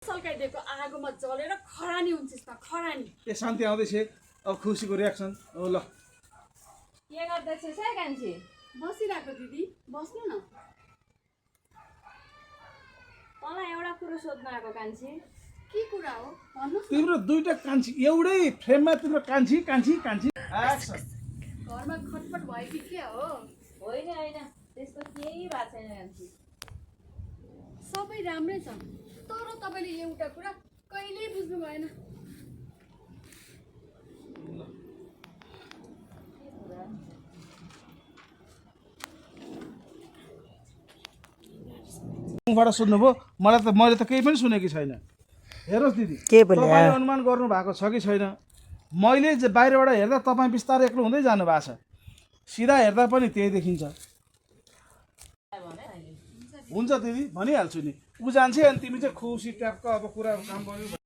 सल्काइदिएको आगोमा जलेर खरानी हुन्छस् त खरानी। ए शान्ति आउँदैछ अब खुसीको रियाक्सन हो ल। के गर्दैछस् है कान्छी? बसिरहेको दिदी बस्नु न। तँलाई एउटा कुरो सोध्न आएको कान्छी। के कुरा हो भन्नुहोस् न। तिम्रो दुईटा कान्छी एउटै फ्रेममा तिम्रो कान्छी कान्छी कान्छी एक्सन। घरमा खटपट भयो कि के हो? होइन होइन त्यस्तो केही भएको छैन कान्छी। सबै राम्रै छ तर तपाईँले एउटा कुरा कहिल्यै बुझ्नु भएन। बाट सुन्नुभयो मैले त केही पनि सुनेकी छैन। हेर्नुहोस् दिदी तपाईँले अनुमान गर्नु भएको छ कि छैन? मैले बाहिरबाट हेर्दा तपाईँ बिस्तारै एक्लो हुँदै जानु भएको छ, सिधा हेर्दा पनि त्यही देखिन्छ। हुन्छ दिदी भनिहाल्छु नि, ऊ जान्छे अनि तिमी चाहिँ खुसी ट्यापको अब कुरा काम गर्नु।